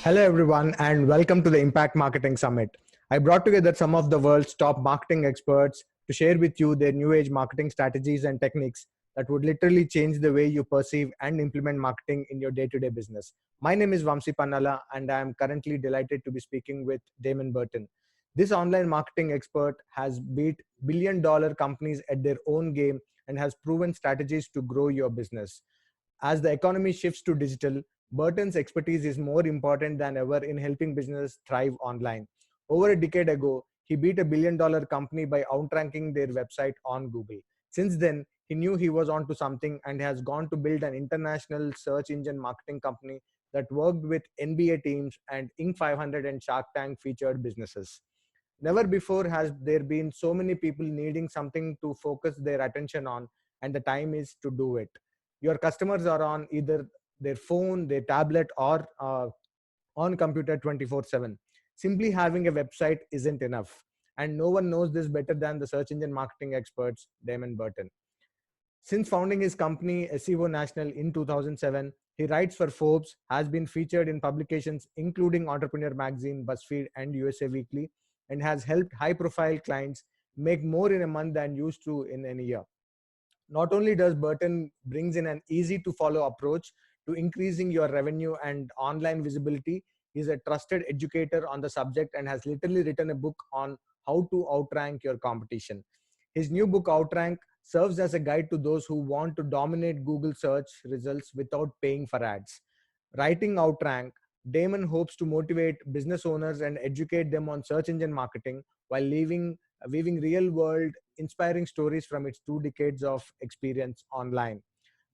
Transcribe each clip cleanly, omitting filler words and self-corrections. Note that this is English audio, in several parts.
Hello, everyone, and welcome to the Impact Marketing Summit. I brought together some of the world's top marketing experts to share with you their new age marketing strategies and techniques that would literally change the way you perceive and implement marketing in your day-to-day business. My name is Vamsi Pannala, and I am currently delighted to be speaking with DamonBurton. This online marketing expert has beat billion-dollar companies at their own game and has proven strategies to grow your business. As the economy shifts to digital, Burton's expertise is more important than ever in helping businesses thrive online. Over a decade ago, he beat a billion-dollar company by outranking their website on Google. Since then, he knew he was onto something and has gone to build an international search engine marketing company that worked with NBA teams and Inc. 500 and Shark Tank featured businesses. Never before has there been so many people needing something to focus their attention on, and the time is to do it. Your customers are on either their phone, their tablet, or on computer 24/7. Simply having a website isn't enough. And no one knows this better than the search engine marketing experts, DamonBurton. Since founding his company, SEO National, in 2007, he writes for Forbes, has been featured in publications including Entrepreneur Magazine, BuzzFeed, and USA Weekly, and has helped high-profile clients make more in a month than used to in a year. Not only does Burton brings in an easy to follow approach to increasing your revenue and online visibility, he's a trusted educator on the subject and has literally written a book on how to outrank your competition. His new book, Outrank, serves as a guide to those who want to dominate Google search results without paying for ads. Writing Outrank, Damon hopes to motivate business owners and educate them on search engine marketing while weaving real world inspiring stories from its 2 decades of experience online.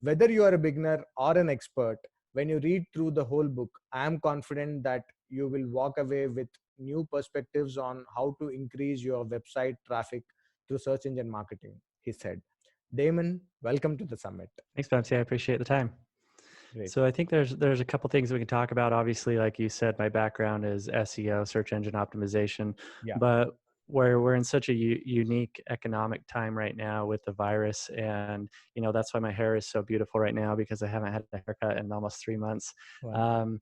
Whether you are a beginner or an expert, when you read through the whole book, I am confident that you will walk away with new perspectives on how to increase your website traffic through search engine marketing, he said. Damon, welcome to the summit. Thanks, Betsy. I appreciate the time. Great. So I think there's a couple things we can talk about. Obviously, like you said, my background is SEO, search engine optimization, Yeah. but we're in such a unique economic time right now with the virus, and that's why my hair is so beautiful right now, because I haven't had a haircut in almost 3 months. Wow.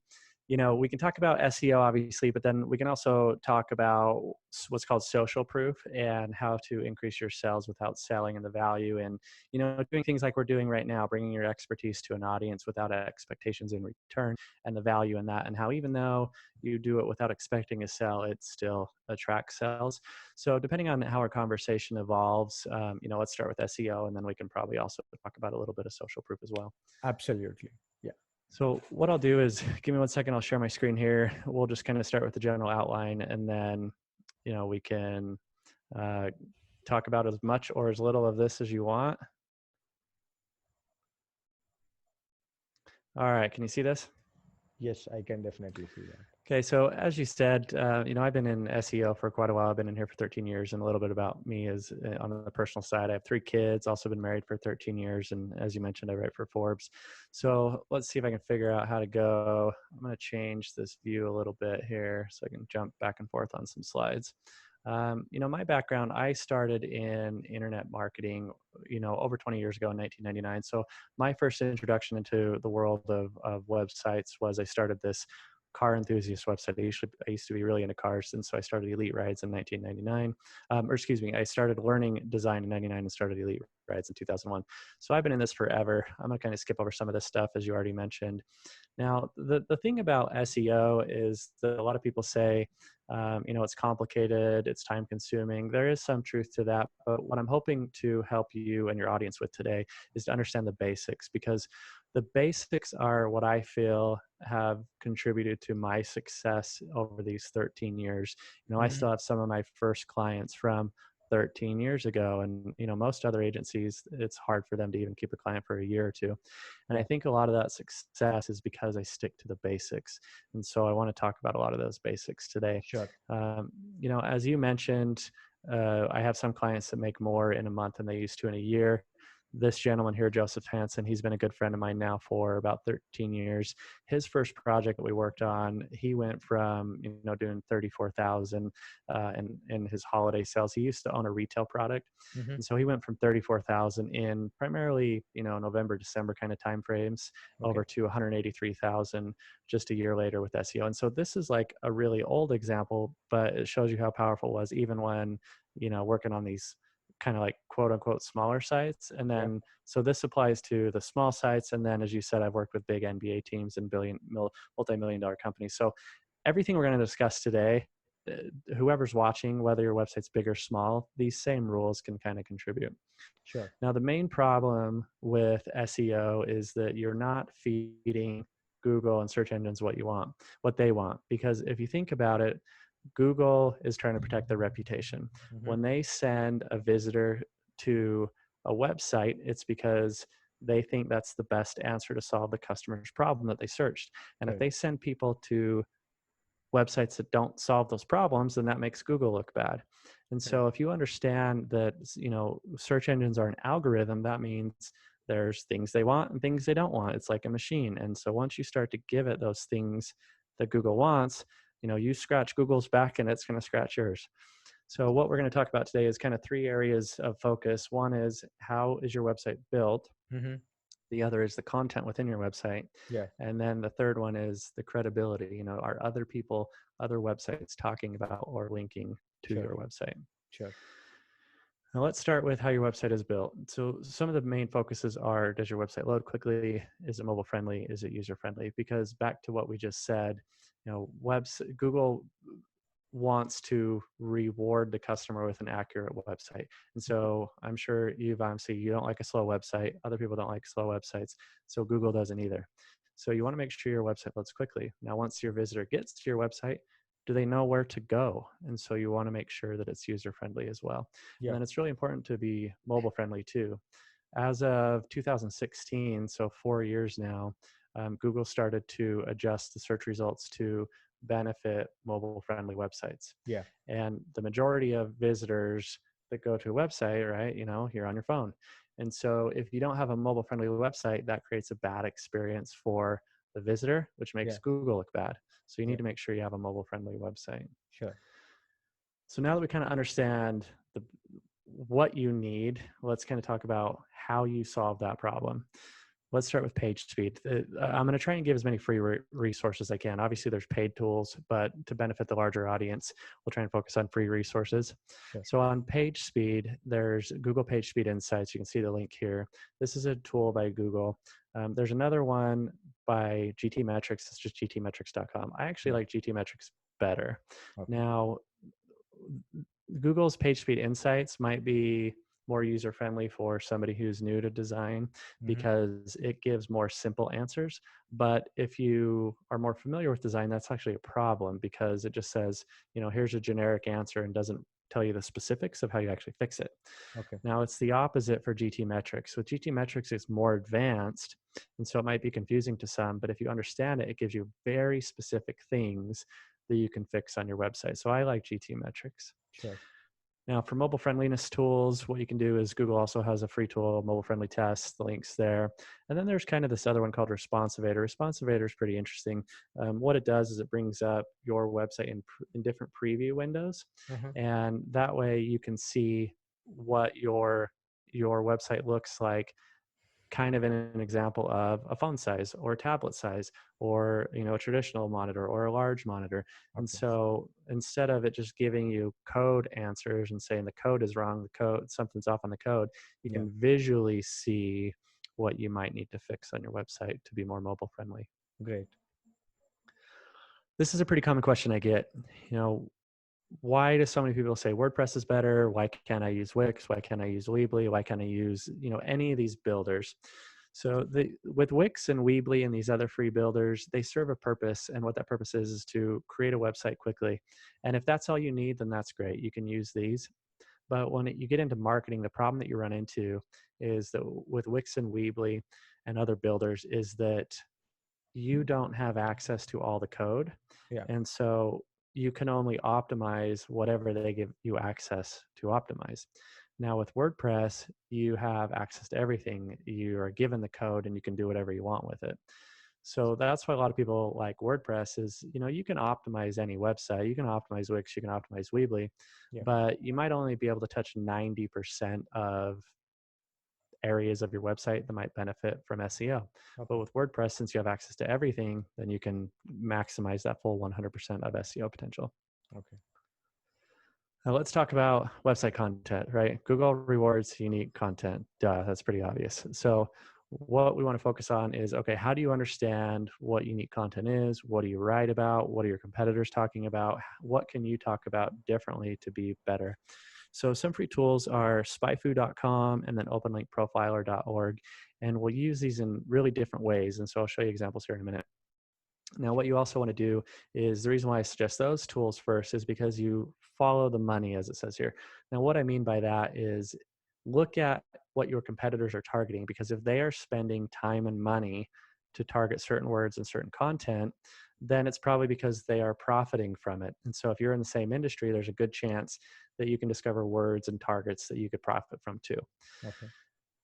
We can talk about SEO, obviously, but then we can also talk about what's called social proof and how to increase your sales without selling and the value, and doing things like we're doing right now, bringing your expertise to an audience without expectations in return, and the value in that, and how even though you do it without expecting a sell, it still attracts sales. So depending on how our conversation evolves, let's start with SEO, and then we can probably also talk about a little bit of social proof as well. Absolutely. Yeah. So what I'll do is, give me 1 second, I'll share my screen here. We'll just kind of start with the general outline, and then, we can talk about as much or as little of this as you want. All right, can you see this? Yes, I can definitely see that. Okay, so as you said, I've been in SEO for quite a while. I've been in here for 13 years, and a little bit about me is on the personal side. I have 3 kids, also been married for 13 years, and as you mentioned, I write for Forbes. So let's see if I can figure out how to go. I'm going to change this view a little bit here so I can jump back and forth on some slides. My background, I started in internet marketing, over 20 years ago in 1999. So my first introduction into the world of websites was I started this car enthusiast website. I used to be really into cars, and so I started Elite Rides in 1999. I started learning design in 99 and started Elite Rides in 2001. So I've been in this forever. I'm going to kind of skip over some of this stuff, as you already mentioned. Now, the thing about SEO is that a lot of people say, it's complicated, it's time consuming. There is some truth to that, but what I'm hoping to help you and your audience with today is to understand the basics, because the basics are what I feel have contributed to my success over these 13 years. I still have some of my first clients from 13 years ago, and most other agencies, it's hard for them to even keep a client for a year or two. And I think a lot of that success is because I stick to the basics, and so I want to talk about a lot of those basics today. Sure. As you mentioned, I have some clients that make more in a month than they used to in a year. this gentleman here, Joseph Hansen, he's been a good friend of mine now for about 13 years. His first project that we worked on, he went from, doing 34,000 in his holiday sales. He used to own a retail product. Mm-hmm. And so he went from 34,000 in primarily, November, December kind of timeframes over to 183,000 just a year later with SEO. And so this is like a really old example, but it shows you how powerful it was even when, working on these kind of like quote unquote smaller sites. And then, so this applies to the small sites. And then, as you said, I've worked with big NBA teams and multi-million dollar companies. So everything we're going to discuss today, whoever's watching, whether your website's big or small, these same rules can kind of contribute. Sure. Now, the main problem with SEO is that you're not feeding Google and search engines what they want. Because if you think about it, Google is trying to protect their reputation. Mm-hmm. When they send a visitor to a website, it's because they think that's the best answer to solve the customer's problem that they searched. And if they send people to websites that don't solve those problems, then that makes Google look bad. And so if you understand that, search engines are an algorithm, that means there's things they want and things they don't want. It's like a machine. And so once you start to give it those things that Google wants, you scratch Google's back and it's going to scratch yours. So what we're going to talk about today is kind of 3 areas of focus. One is, how is your website built? Mm-hmm. The other is the content within your website. Yeah. And then the third one is the credibility. Are other people, other websites talking about or linking to your website? Sure. Now let's start with how your website is built. So some of the main focuses are, does your website load quickly? Is it mobile friendly? Is it user friendly? Because back to what we just said, Google wants to reward the customer with an accurate website. And so I'm sure you don't like a slow website. Other people don't like slow websites. So Google doesn't either. So you want to make sure your website loads quickly. Now, once your visitor gets to your website, do they know where to go? And so you want to make sure that it's user friendly as well. And then it's really important to be mobile friendly too. As of 2016, so 4 years now, Google started to adjust the search results to benefit mobile friendly websites. Yeah. And the majority of visitors that go to a website, right, you're on your phone. And so if you don't have a mobile friendly website, that creates a bad experience for the visitor, which makes Google look bad. So you need to make sure you have a mobile friendly website. Sure. So now that we kind of understand what you need, let's kind of talk about how you solve that problem. Let's start with page speed. I'm going to try and give as many free resources as I can. Obviously, there's paid tools, but to benefit the larger audience, we'll try and focus on free resources. Sure. So on page speed, there's Google Page Speed Insights. You can see the link here. This is a tool by Google. There's another one by GTmetrix. It's just gtmetrix.com. I actually like GTmetrix better. Okay. Now, Google's Page Speed Insights might be more user-friendly for somebody who's new to design because it gives more simple answers. But if you are more familiar with design, that's actually a problem because it just says, here's a generic answer and doesn't tell you the specifics of how you actually fix it. Okay. Now it's the opposite for GTmetrix. With GTmetrix, it's more advanced, and so it might be confusing to some, but if you understand it, it gives you very specific things that you can fix on your website. So I like GTmetrix. Sure. Now, for mobile friendliness tools, what you can do is Google also has a free tool, Mobile Friendly Test, the link's there. And then there's kind of this other one called Responsivator. Responsivator is pretty interesting. What it does is it brings up your website in different preview windows. And that way you can see what your website looks like kind of in an example of a phone size or a tablet size or a traditional monitor or a large monitor. And so instead of it just giving you code answers and saying the code is wrong, something's off on the code, you can visually see what you might need to fix on your website to be more mobile friendly. Great. This is a pretty common question I get. Why do so many people say WordPress is better? Why can't I use Wix? Why can't I use Weebly? Why can't I use, any of these builders? So with Wix and Weebly and these other free builders, they serve a purpose. And what that purpose is to create a website quickly. And if that's all you need, then that's great. You can use these. But when you get into marketing, the problem that you run into is that with Wix and Weebly and other builders is that you don't have access to all the code. Yeah. And so you can only optimize whatever they give you access to optimize. Now with WordPress, you have access to everything. You are given the code and you can do whatever you want with it. So that's why a lot of people like WordPress is, you can optimize any website. You can optimize Wix, you can optimize Weebly, Yeah. but you might only be able to touch 90% of areas of your website that might benefit from SEO. Okay. But with WordPress, since you have access to everything, then you can maximize that full 100% of SEO potential. Okay. Now let's talk about website content, right? Google rewards unique content. Duh, that's pretty obvious. So what we want to focus on is, okay, how do you understand what unique content is? What do you write about? What are your competitors talking about? What can you talk about differently to be better? So some free tools are SpyFu.com and then OpenlinkProfiler.org. And we'll use these in really different ways. And so I'll show you examples here in a minute. Now, what you also want to do is, the reason why I suggest those tools first is because you follow the money, as it says here. Now, what I mean by that is look at what your competitors are targeting, because if they are spending time and money to target certain words and certain content, then it's probably because they are profiting from it. And so if you're in the same industry, there's a good chance that you can discover words and targets that you could profit from too. Okay.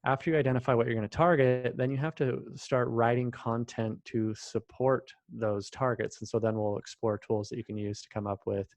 After you identify what you're going to target, then you have to start writing content to support those targets. And so then we'll explore tools that you can use to come up with,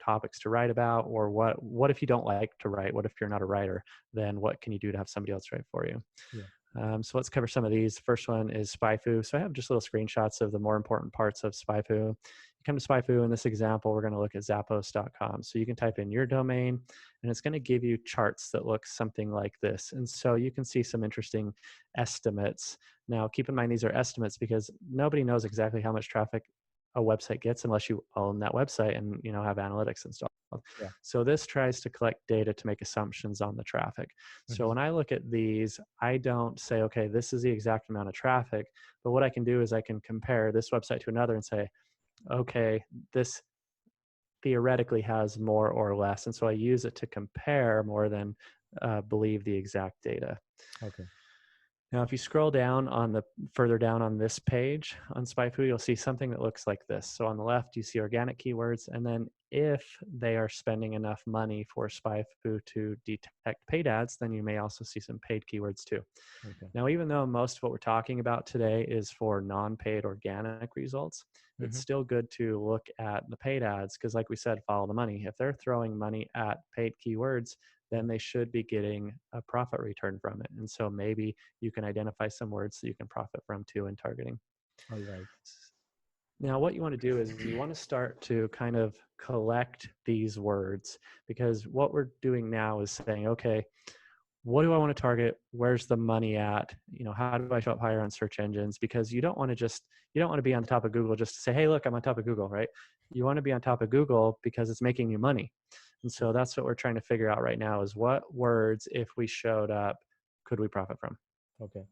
topics to write about, or what if you don't like to write? What if you're not a writer? Then what can you do to have somebody else write for you? Yeah. So let's cover some of these. First one is SpyFu. So I have just little screenshots of the more important parts of SpyFu. You come to SpyFu. In this example, we're going to look at Zappos.com. So you can type in your domain, and it's going to give you charts that look something like this. And so you can see some interesting estimates. Now, keep in mind, these are estimates because nobody knows exactly how much traffic a website gets unless you own that website and have analytics installed. Yeah. So this tries to collect data to make assumptions on the traffic. So when I look at these, I don't say, okay, this is the exact amount of traffic, but what I can do is I can compare this website to another and say, okay, this theoretically has more or less. And so I use it to compare more than believe the exact data. Okay. Now, if you scroll down further down on this page on SpyFu, you'll see something that looks like this. So on the left, you see organic keywords. And then if they are spending enough money for SpyFu to detect paid ads, then you may also see some paid keywords too. Okay. Now, even though most of what we're talking about today is for non-paid organic results, it's still good to look at the paid ads because, like we said, follow the money. If they're throwing money at paid keywords, then they should be getting a profit return from it. And so maybe you can identify some words that you can profit from too in targeting. All right. Now, what you want to do is you want to start to kind of collect these words, because what we're doing now is saying, okay, what do I want to target? Where's the money at? How do I show up higher on search engines? Because you don't want to be on the top of Google just to say, hey, look, I'm on top of Google, right? You want to be on top of Google because it's making you money. And so that's what we're trying to figure out right now is what words, if we showed up, could we profit from? Okay.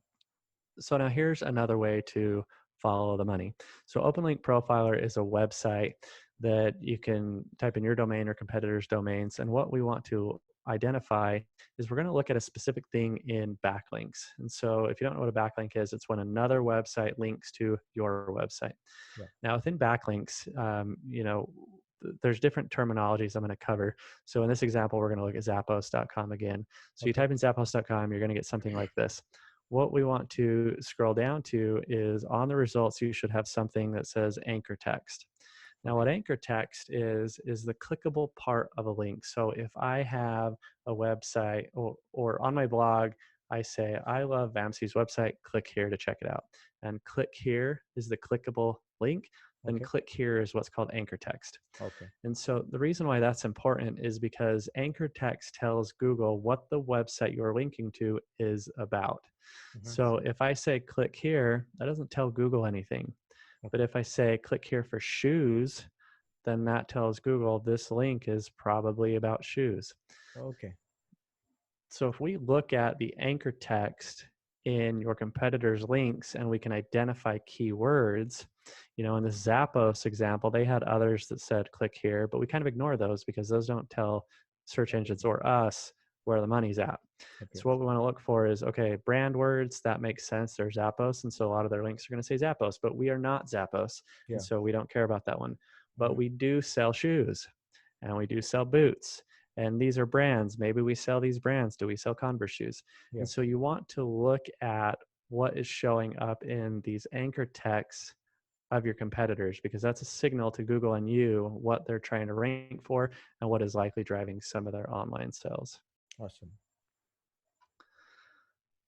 So now here's another way to follow the money. So Openlink Profiler is a website that you can type in your domain or competitors' domains. And what we want to identify is we're going to look at a specific thing in backlinks. And so if you don't know what a backlink is, it's when another website links to your website. Yeah. Now within backlinks, there's different terminologies I'm going to cover. So in this example, we're going to look at Zappos.com again. So you type in Zappos.com, you're going to get something like this. What we want to scroll down to is on the results, you should have something that says anchor text. Now, what anchor text is the clickable part of a link. So if I have a website or on my blog, I say, I love VAMC's website, click here to check it out. And click here is the clickable link. Then click here is what's called anchor text. Okay. And so the reason why that's important is because anchor text tells Google what the website you're linking to is about. So if I say click here, that doesn't tell Google anything. But if I say click here for shoes, then that tells Google this link is probably about shoes. Okay. So if we look at the anchor text in your competitors' links and we can identify keywords, in this Zappos example, they had others that said click here, but we kind of ignore those because those don't tell search engines or us where the money's at. So what we want to look for is, okay, brand words, that makes sense. They're Zappos. And so a lot of their links are going to say Zappos, but we are not Zappos. Yeah. And so we don't care about that one. But we do sell shoes and we do sell boots And these are brands. Maybe we sell these brands. Do we sell Converse shoes? Yeah. And so you want to look at what is showing up in these anchor texts of your competitors, because that's a signal to Google and you what they're trying to rank for and what is likely driving some of their online sales. Awesome.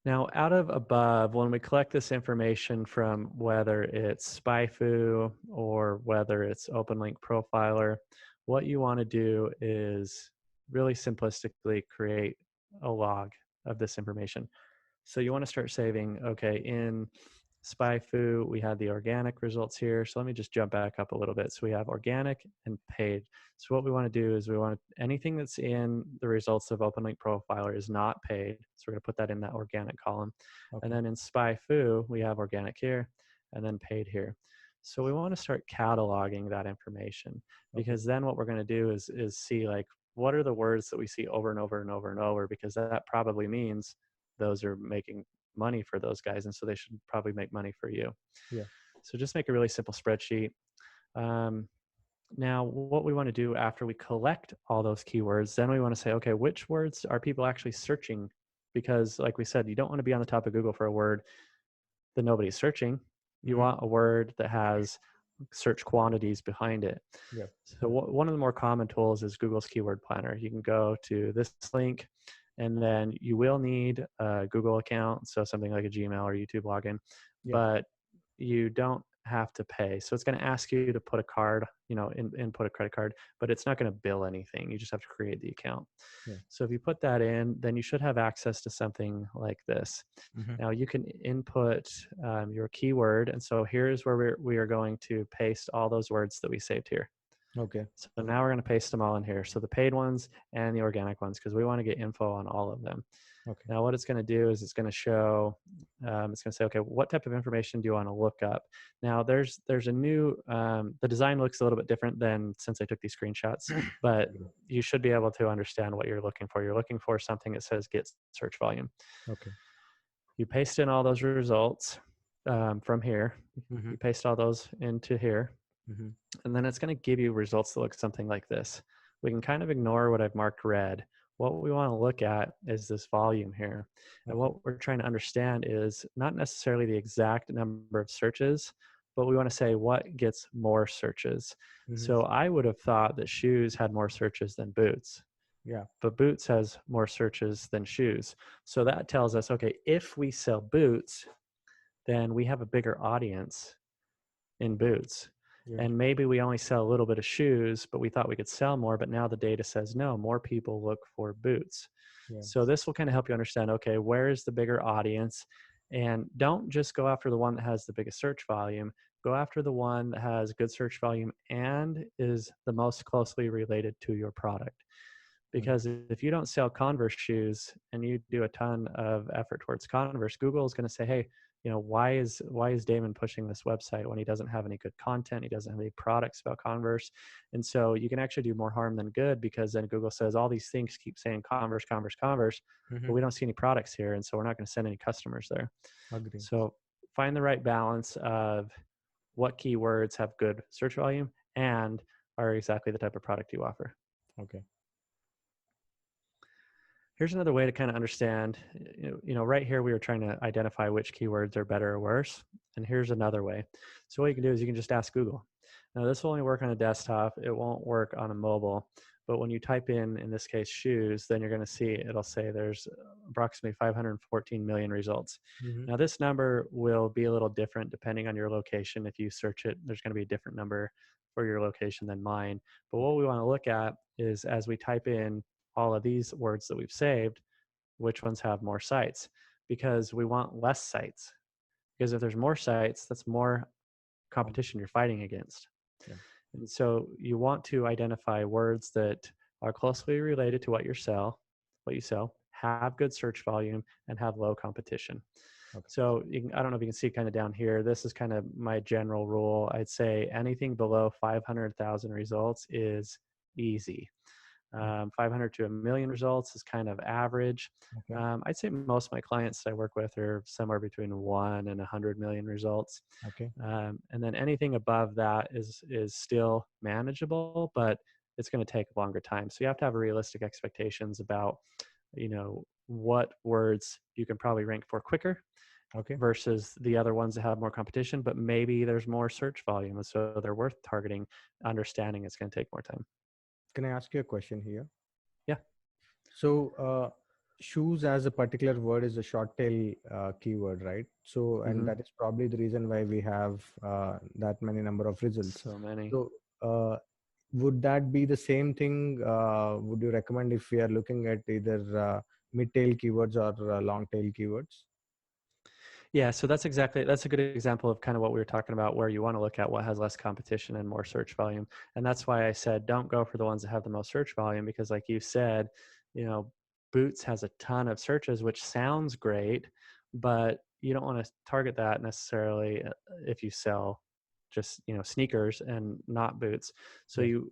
Now, out of above, when we collect this information from whether it's SpyFu or whether it's Openlink Profiler, what you want to do is really simplistically create a log of this information. So you want to start saving, okay, in SpyFu, we had the organic results here. So let me just jump back up a little bit. So we have organic and paid. So what we want to do is we want anything that's in the results of Openlink Profiler is not paid. So we're going to put that in that organic column. Okay. And then in SpyFu, we have organic here and then paid here. So we want to start cataloging that information, because then what we're going to do is see like what are the words that we see over and over and over and over, because that probably means those are making money for those guys, and so they should probably make money for you. Yeah. So just make a really simple spreadsheet. Now what we want to do after we collect all those keywords, then we want to say, okay, which words are people actually searching? Because like we said, you don't want to be on the top of Google for a word that nobody's searching. You want a word that has search quantities behind it. Yeah. So one of the more common tools is Google's Keyword Planner. You can go to this link, and then you will need a Google account, so something like a Gmail or YouTube login, but you don't have to pay. So it's going to ask you to put a card, input a credit card, but it's not going to bill anything. You just have to create the account. Yeah. So if you put that in, then you should have access to something like this. Now you can input your keyword. And so here's where we are going to paste all those words that we saved here. Okay. So now we're going to paste them all in here. So the paid ones and the organic ones, because we want to get info on all of them. Okay. Now what it's going to do is it's going to show, it's going to say, okay, what type of information do you want to look up? Now there's a new, the design looks a little bit different than since I took these screenshots, but you should be able to understand what you're looking for. You're looking for something that says get search volume. Okay. You paste in all those results from here. You paste all those into here. And then it's going to give you results that look something like this. We can kind of ignore what I've marked red. What we want to look at is this volume here. And what we're trying to understand is not necessarily the exact number of searches, but we want to say what gets more searches. So I would have thought that shoes had more searches than boots. Yeah. But boots has more searches than shoes. So that tells us, okay, if we sell boots, then we have a bigger audience in boots. And maybe we only sell a little bit of shoes, but we thought we could sell more, but now the data says no, more people look for boots. So this will kind of help you understand, okay, where is the bigger audience? And don't just go after the one that has the biggest search volume. Go after the one that has good search volume and is the most closely related to your product. Because if you don't sell Converse shoes and you do a ton of effort towards Converse, Google is going to say, hey, why is Damon pushing this website when he doesn't have any good content? He doesn't have any products about Converse. And so you can actually do more harm than good, because then Google says all these things keep saying Converse, Converse, Converse, but we don't see any products here. And so we're not going to send any customers there. Agree. So find the right balance of what keywords have good search volume and are exactly the type of product you offer. Okay. Here's another way to kind of understand, right here we were trying to identify which keywords are better or worse. And here's another way. So what you can do is you can just ask Google. Now this will only work on a desktop. It won't work on a mobile. But when you type in this case, shoes, then you're going to see it'll say there's approximately 514 million results. Now this number will be a little different depending on your location. If you search it, there's going to be a different number for your location than mine. But what we want to look at is as we type in all of these words that we've saved, which ones have more sites, because we want less sites. Because if there's more sites, that's more competition you're fighting against. Yeah. And so you want to identify words that are closely related to what you sell, have good search volume, and have low competition. Okay. So I don't know if you can see kind of down here, this is kind of my general rule. I'd say anything below 500,000 results is easy. 500 to 1 million results is kind of average. Okay. I'd say most of my clients I work with are somewhere between 1 and 100 million results. Okay. And then anything above that is still manageable, but it's going to take a longer time. So you have to have realistic expectations about, what words you can probably rank for quicker Okay. versus the other ones that have more competition, but maybe there's more search volume. And so they're worth targeting, understanding it's going to take more time. Can I ask you a question here? Yeah. So shoes as a particular word is a short tail keyword, right? So, and that is probably the reason why we have that many number of results. So many. So would that be the same thing? Would you recommend if we are looking at either mid tail keywords or long tail keywords? Yeah, so that's a good example of kind of what we were talking about, where you want to look at what has less competition and more search volume. And that's why I said, don't go for the ones that have the most search volume, because like you said, Boots has a ton of searches, which sounds great, but you don't want to target that necessarily if you sell just, sneakers and not boots. So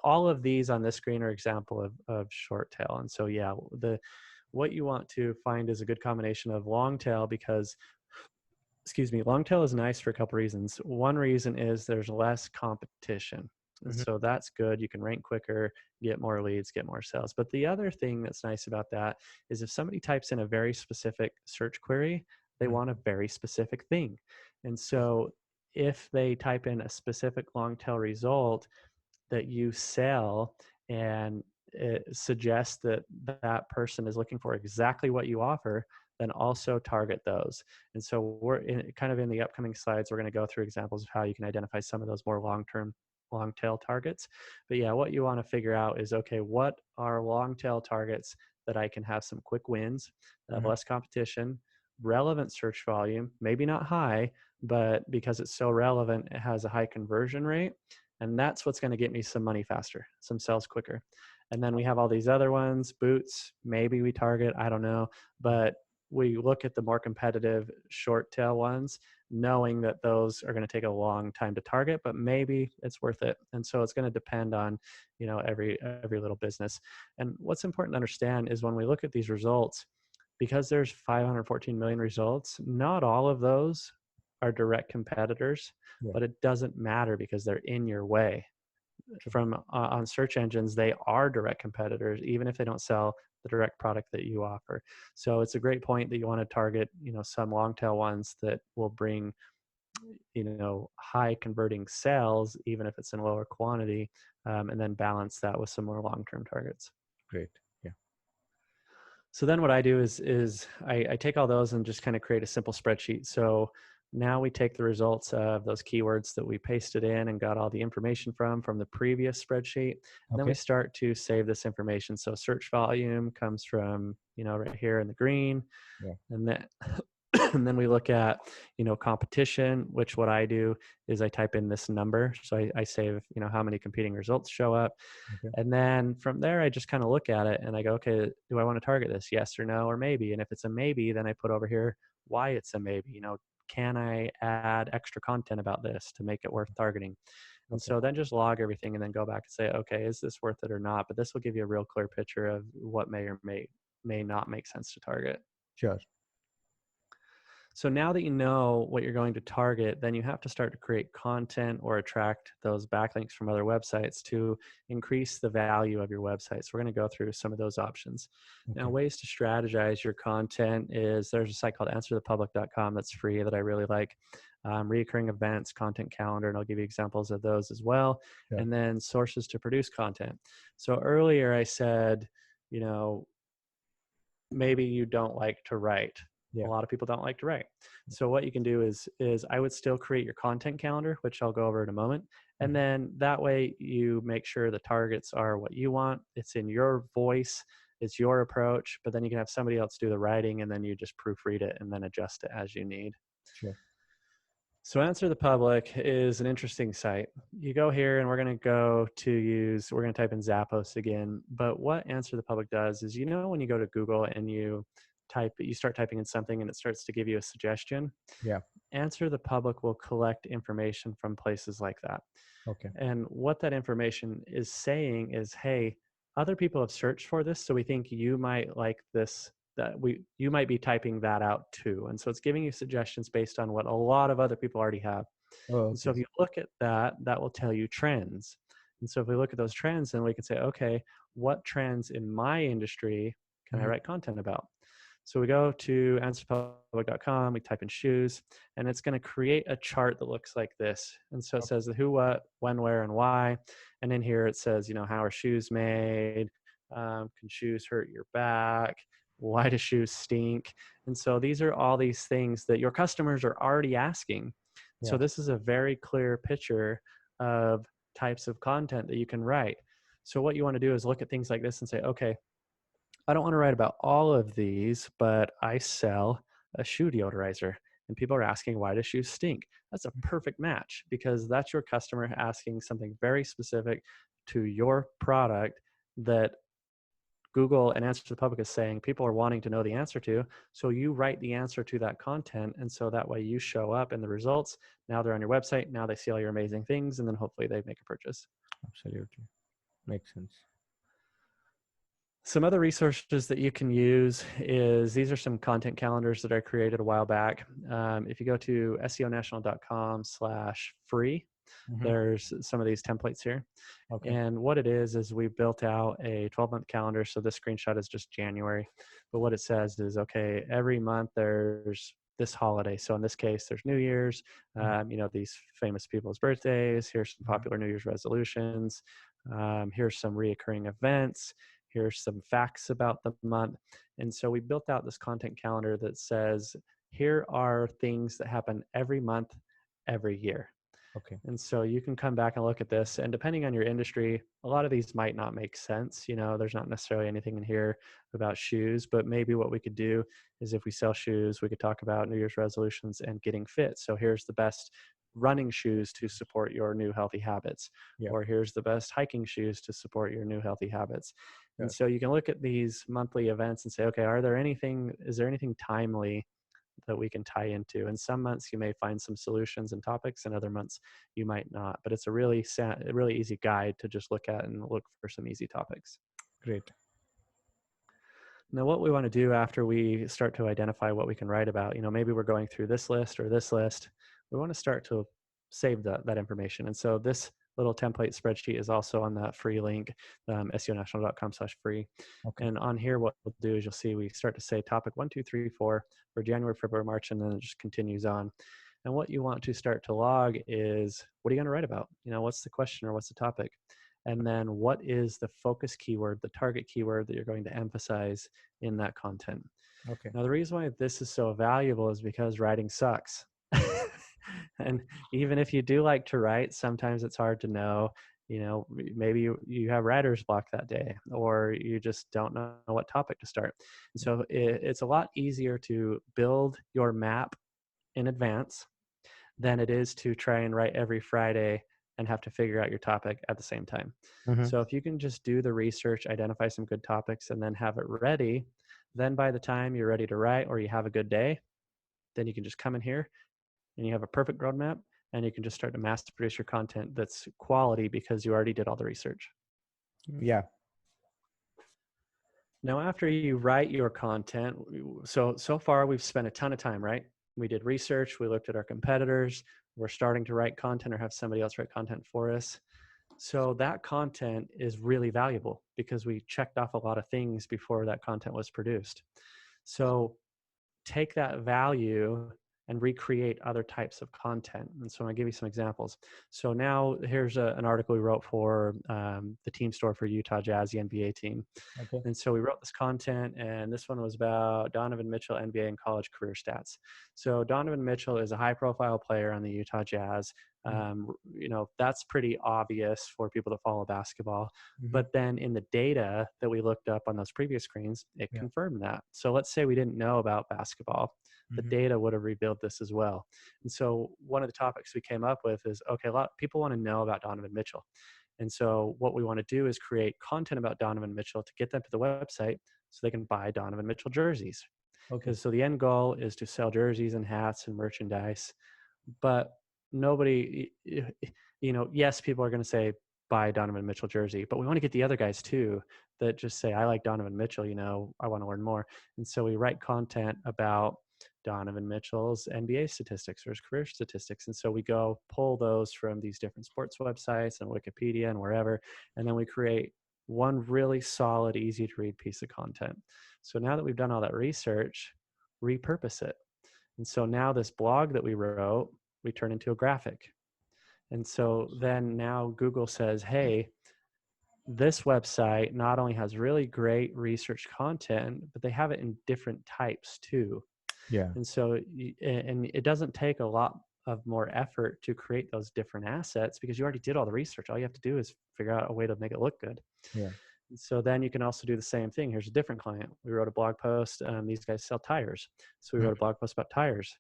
all of these on this screen are example of short tail. And so, yeah, what you want to find is a good combination of long tail, because long tail is nice for a couple reasons. One reason is there's less competition. And so that's good. You can rank quicker, get more leads, get more sales. But the other thing that's nice about that is if somebody types in a very specific search query, they want a very specific thing. And so if they type in a specific long tail result that you sell, and it suggests that that person is looking for exactly what you offer, then also target those. And so we're in the upcoming slides, we're going to go through examples of how you can identify some of those more long tail targets. But yeah, what you want to figure out is, okay, what are long tail targets that I can have some quick wins, that have less competition, relevant search volume, maybe not high, but because it's so relevant, it has a high conversion rate. And that's what's going to get me some money faster, some sales quicker. And then we have all these other ones, boots, maybe we target, I don't know, but we look at the more competitive short tail ones, knowing that those are going to take a long time to target, but maybe it's worth it. And so it's going to depend on, every little business. And what's important to understand is when we look at these results, because there's 514 million results, not all of those are direct competitors, but it doesn't matter because they're in your way. From on search engines, they are direct competitors, even if they don't sell the direct product that you offer. So it's a great point that you want to target, some long tail ones that will bring, high converting sales, even if it's in lower quantity, and then balance that with some more long-term targets. Great. Yeah. So then what I do is I take all those and just kind of create a simple spreadsheet. So now we take the results of those keywords that we pasted in and got all the information from the previous spreadsheet. And then we start to save this information. So search volume comes from, right here in the green. Yeah. And then and then we look at, competition, which what I do is I type in this number. So I save, how many competing results show up. Okay. And then from there, I just kind of look at it and I go, okay, do I want to target this? Yes or no, or maybe. And if it's a maybe, then I put over here why it's a maybe. Can I add extra content about this to make it worth targeting? And so then just log everything and then go back and say, okay, is this worth it or not? But this will give you a real clear picture of what may or may not make sense to target. Sure. So now that you know what you're going to target, then you have to start to create content or attract those backlinks from other websites to increase the value of your website. So we're going to go through some of those options. Okay. Now, ways to strategize your content is there's a site called answerthepublic.com that's free that I really like. Reoccurring events, content calendar, and I'll give you examples of those as well. Yeah. And then sources to produce content. So earlier I said, maybe you don't like to write. Yeah. A lot of people don't like to write. So what you can do is I would still create your content calendar, which I'll go over in a moment. And then that way you make sure the targets are what you want. It's in your voice. It's your approach, but then you can have somebody else do the writing and then you just proofread it and then adjust it as you need. Sure. So Answer the Public is an interesting site. You go here and we're going to type in Zappos again. But what Answer the Public does is, when you go to Google and you start typing in something and it starts to give you a suggestion. Yeah. Answer the Public will collect information from places like that. Okay. And what that information is saying is, hey, other people have searched for this, so we think you might like this. You might be typing that out too. And so it's giving you suggestions based on what a lot of other people already have. Oh, okay. So if you look at that will tell you trends. And so if we look at those trends, then we can say, okay, what trends in my industry can I write content about? So we go to answerspublic.com, we type in shoes, and it's going to create a chart that looks like this. And so it says the who, what, when, where, and why. And in here it says, how are shoes made? Can shoes hurt your back? Why do shoes stink? And so these are all these things that your customers are already asking. So this is a very clear picture of types of content that you can write. So what you want to do is look at things like this and say, okay, I don't want to write about all of these, but I sell a shoe deodorizer. And people are asking, why do shoes stink? That's a perfect match, because that's your customer asking something very specific to your product that Google and Answer to the Public is saying people are wanting to know the answer to. So you write the answer to that content. And so that way you show up in the results. Now they're on your website. Now they see all your amazing things. And then hopefully they make a purchase. Absolutely. Makes sense. Some other resources that you can use is, these are some content calendars that I created a while back. If you go to seonational.com/free, there's some of these templates here. And what it is we built out a 12-month calendar. So this screenshot is just January. But what it says is, okay, every month there's this holiday. So in this case, there's New Year's, these famous people's birthdays. Here's some popular New Year's resolutions. Here's some reoccurring events. Here's some facts about the month. And so we built out this content calendar that says, here are things that happen every month, every year. And so you can come back and look at this, and depending on your industry, a lot of these might not make sense. There's not necessarily anything in here about shoes, but maybe what we could do is, if we sell shoes, we could talk about New Year's resolutions and getting fit. So here's the best running shoes to support your new healthy habits, or here's the best hiking shoes to support your new healthy habits. And so you can look at these monthly events and say, okay, is there anything timely that we can tie into? And some months you may find some solutions and topics, and other months you might not. But it's a really easy guide to just look at and look for some easy topics. Great. Now, what we want to do after we start to identify what we can write about, maybe we're going through this list or this list, we want to start to save that information. And so this little template spreadsheet is also on that free link, seonational.com/free. And on here, what we'll do is, you'll see we start to say topic 1, 2, 3, 4 for January, February, March, and then it just continues on. And what you want to start to log is, what are you going to write about? What's the question or what's the topic? And then what is the focus keyword, the target keyword that you're going to emphasize in that content? Now, the reason why this is so valuable is because writing sucks. And even if you do like to write, sometimes it's hard to know, maybe you have writer's block that day, or you just don't know what topic to start. And so it's a lot easier to build your map in advance than it is to try and write every Friday and have to figure out your topic at the same time. So if you can just do the research, identify some good topics, and then have it ready, then by the time you're ready to write, or you have a good day, then you can just come in here and you have a perfect roadmap, and you can just start to mass produce your content that's quality because you already did all the research. Yeah. Now, after you write your content, so far we've spent a ton of time, right? We did research, we looked at our competitors, we're starting to write content or have somebody else write content for us. So that content is really valuable because we checked off a lot of things before that content was produced. So take that value and recreate other types of content. And so I'm gonna give you some examples. So now here's an article we wrote for the team store for Utah Jazz, the NBA team. And so we wrote this content, and this one was about Donovan Mitchell, NBA and college career stats. So Donovan Mitchell is a high profile player on the Utah Jazz. That's pretty obvious for people that follow basketball. But then in the data that we looked up on those previous screens, it confirmed that. So let's say we didn't know about basketball. The data would have revealed this as well. And so one of the topics we came up with is, okay, a lot of people want to know about Donovan Mitchell. And so what we want to do is create content about Donovan Mitchell to get them to the website so they can buy Donovan Mitchell jerseys. So the end goal is to sell jerseys and hats and merchandise. But nobody, yes, people are going to say, buy Donovan Mitchell jersey, but we want to get the other guys too that just say, I like Donovan Mitchell, I want to learn more. And so we write content about Donovan Mitchell's NBA statistics or his career statistics. And so we go pull those from these different sports websites and Wikipedia and wherever, and then we create one really solid, easy to read piece of content. So now that we've done all that research, repurpose it. And so now this blog that we wrote, we turn into a graphic. And so then now Google says, hey, this website not only has really great research content, but they have it in different types too. Yeah. And so, and it doesn't take a lot of more effort to create those different assets because you already did all the research. All you have to do is figure out a way to make it look good. Yeah. And so then you can also do the same thing. Here's a different client. We wrote a blog post. These guys sell tires. So we wrote a blog post about tires.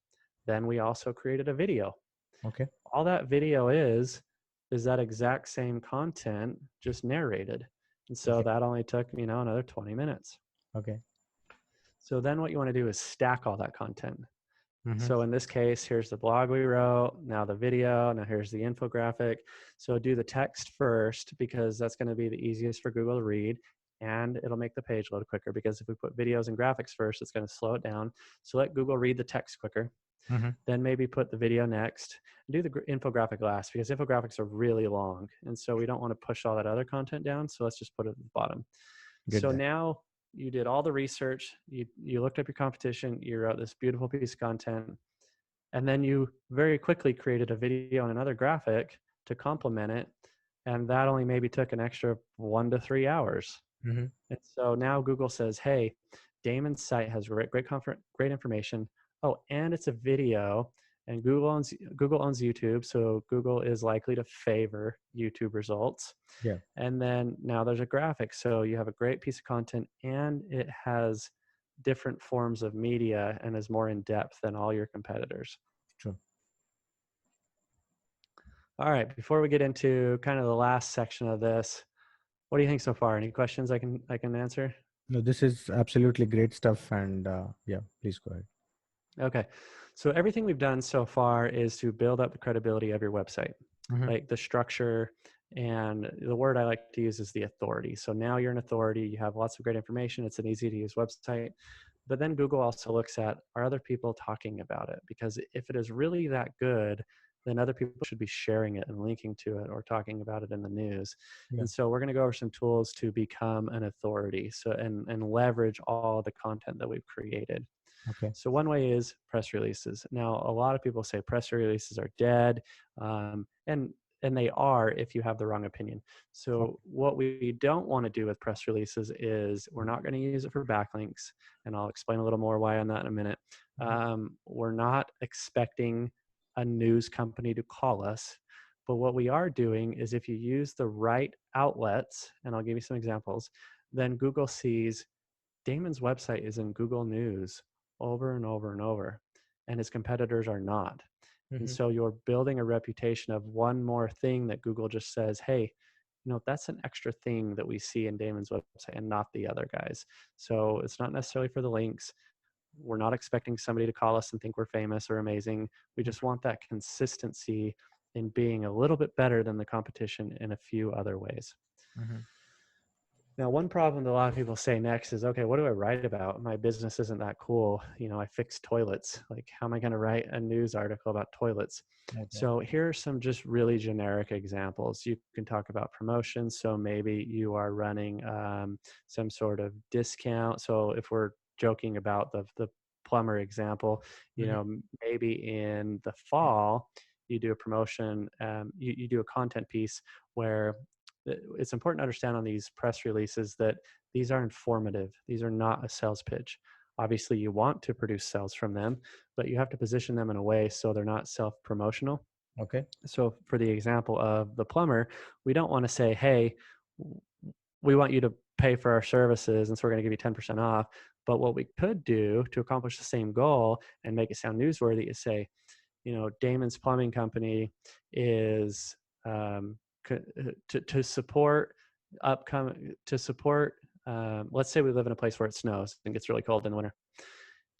Then we also created a video. Okay. All that video is that exact same content just narrated. And so that only took, another 20 minutes. Okay. So then what you want to do is stack all that content. Mm-hmm. So in this case, here's the blog we wrote, now the video, now here's the infographic. So do the text first because that's going to be the easiest for Google to read, and it'll make the page load quicker because if we put videos and graphics first, it's going to slow it down. So let Google read the text quicker. Mm-hmm. Then maybe put the video next. Do the infographic last because infographics are really long. And so we don't want to push all that other content down. So let's just put it at the bottom. So now you did all the research. You looked up your competition. You wrote this beautiful piece of content. And then you very quickly created a video and another graphic to complement it. And that only maybe took an extra 1 to 3 hours. Mm-hmm. And so now Google says, hey, Damon's site has great information. Oh, and it's a video, and Google owns YouTube, so Google is likely to favor YouTube results. Yeah. And then now there's a graphic, so you have a great piece of content, and it has different forms of media and is more in depth than all your competitors. True. All right, before we get into kind of the last section of this, what do you think so far? Any questions I can answer? No, this is absolutely great stuff, and yeah, please go ahead. Okay. So everything we've done so far is to build up the credibility of your website, like the structure, and the word I like to use is the authority. So now you're an authority, you have lots of great information, it's an easy to use website. But then Google also looks at, are other people talking about it? Because if it is really that good, then other people should be sharing it and linking to it or talking about it in the news. Yeah. And so we're going to go over some tools to become an authority and leverage all the content that we've created. Okay. So one way is press releases. Now, a lot of people say press releases are dead, and they are if you have the wrong opinion. So what we don't want to do with press releases is we're not going to use it for backlinks, and I'll explain a little more why on that in a minute. We're not expecting a news company to call us, but what we are doing is if you use the right outlets, and I'll give you some examples, then Google sees Damon's website is in Google News over and over and over, and his competitors are not. And so you're building a reputation of one more thing that Google just says, hey, that's an extra thing that we see in Damon's website and not the other guys. So it's not necessarily for the links. We're not expecting somebody to call us and think we're famous or amazing. We just want that consistency in being a little bit better than the competition in a few other ways. Now, one problem that a lot of people say next is, okay, what do I write about? My business isn't that cool. I fix toilets. Like, how am I going to write a news article about toilets? Okay. So here are some just really generic examples. You can talk about promotions. So maybe you are running some sort of discount. So if we're joking about the plumber example, maybe in the fall, you do a promotion, you do a content piece where it's important to understand on these press releases that these are informative. These are not a sales pitch. Obviously, you want to produce sales from them, but you have to position them in a way so they're not self-promotional. Okay. So for the example of the plumber, we don't want to say, hey, we want you to pay for our services, and so we're going to give you 10% off. But what we could do to accomplish the same goal and make it sound newsworthy is say, Damon's Plumbing Company is to support let's say we live in a place where it snows and gets really cold in the winter.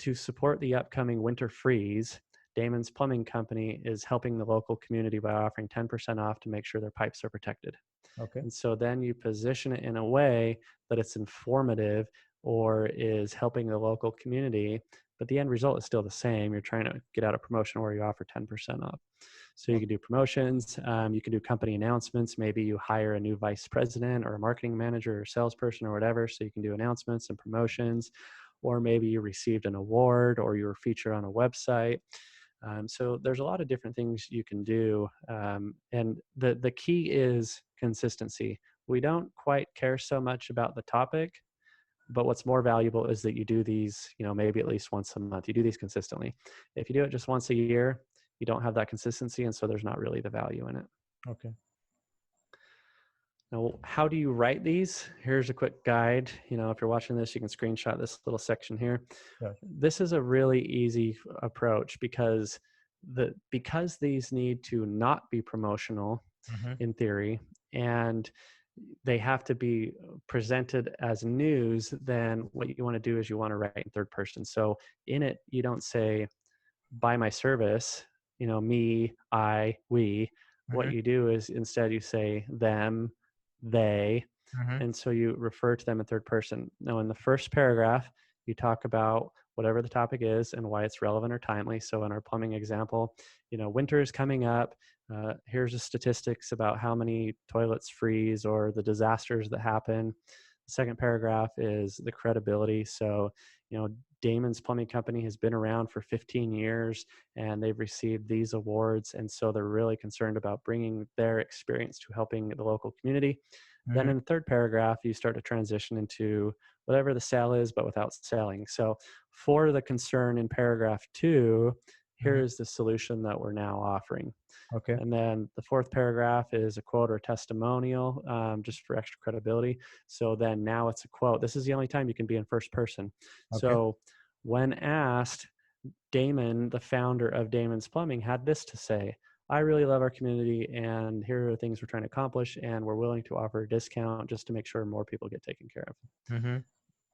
To support the upcoming winter freeze, Damon's Plumbing Company is helping the local community by offering 10% off to make sure their pipes are protected. Okay. And so then you position it in a way that it's informative, or is helping the local community, but the end result is still the same. You're trying to get out a promotion where you offer 10% off. So you can do promotions, you can do company announcements. Maybe you hire a new vice president or a marketing manager or salesperson or whatever. So you can do announcements and promotions, or maybe you received an award or you were featured on a website. So there's a lot of different things you can do. And the key is consistency. We don't quite care so much about the topic, but what's more valuable is that you do these, maybe at least once a month. You do these consistently. If you do it just once a year, you don't have that consistency, and so there's not really the value in it. Okay. Now, how do you write these? Here's a quick guide. If you're watching this, you can screenshot this little section here. Yeah. This is a really easy approach because these need to not be promotional in theory, and they have to be presented as news. Then what you want to do is you want to write in third person. So in it, you don't say, buy my service, me, I, we. What you do is instead you say them, they, and so you refer to them in third person. Now, in the first paragraph, you talk about whatever the topic is and why it's relevant or timely. So in our plumbing example, winter is coming up. Here's the statistics about how many toilets freeze or the disasters that happen. The second paragraph is the credibility. So, Damon's Plumbing Company has been around for 15 years and they've received these awards. And so they're really concerned about bringing their experience to helping the local community. Then in the third paragraph, you start to transition into whatever the sale is, but without selling. So for the concern in paragraph 2, here is the solution that we're now offering. Okay. And then the fourth paragraph is a quote or testimonial, just for extra credibility. So then now it's a quote. This is the only time you can be in first person. Okay. So when asked, Damon, the founder of Damon's Plumbing, had this to say: I really love our community, and here are the things we're trying to accomplish, and we're willing to offer a discount just to make sure more people get taken care of.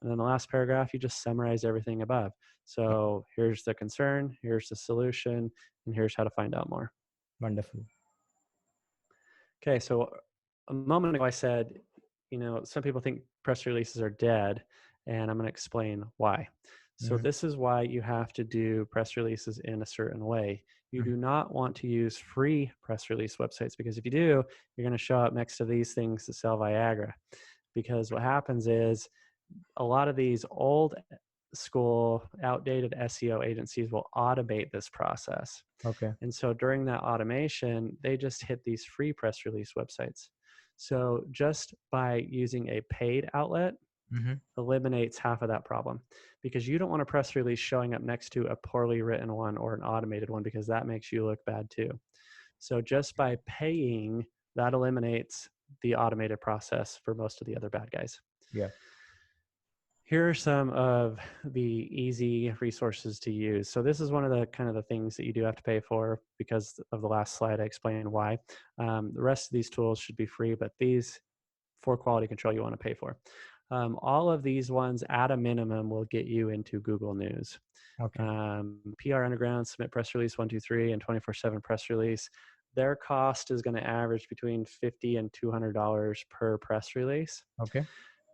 And then the last paragraph, you just summarize everything above. So here's the concern, here's the solution, and here's how to find out more. Wonderful. Okay, so a moment ago I said, some people think press releases are dead, and I'm going to explain why. So this is why you have to do press releases in a certain way. You do not want to use free press release websites, because if you do, you're going to show up next to these things that sell Viagra. Because what happens is a lot of these old school, outdated SEO agencies will automate this process. Okay. And so during that automation, they just hit these free press release websites. So just by using a paid outlet eliminates half of that problem, because you don't want a press release showing up next to a poorly written one or an automated one, because that makes you look bad too. So just by paying, that eliminates the automated process for most of the other bad guys. Yeah. Here are some of the easy resources to use. So this is one of the kind of the things that you do have to pay for, because of the last slide I explained why. The rest of these tools should be free, but these for quality control you want to pay for. All of these ones at a minimum will get you into Google News. Okay. PR Underground, Submit Press Release 123, and 24/7 Press Release. Their cost is going to average between $50 and $200 per press release. Okay.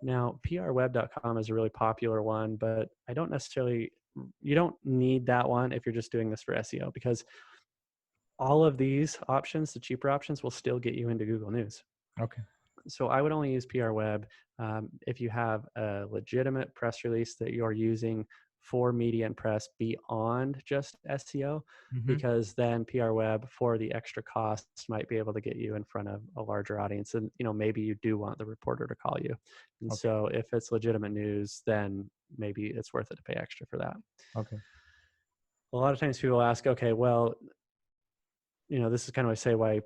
Now, prweb.com is a really popular one, but you don't need that one if you're just doing this for SEO, because all of these options, the cheaper options, will still get you into Google News. Okay. So I would only use PRWeb if you have a legitimate press release that you're using for media and press beyond just SEO, because then PRWeb, for the extra costs, might be able to get you in front of a larger audience. And, maybe you do want the reporter to call you. And so if it's legitimate news, then maybe it's worth it to pay extra for that. Okay. A lot of times people ask, okay, well, this is kind of I say why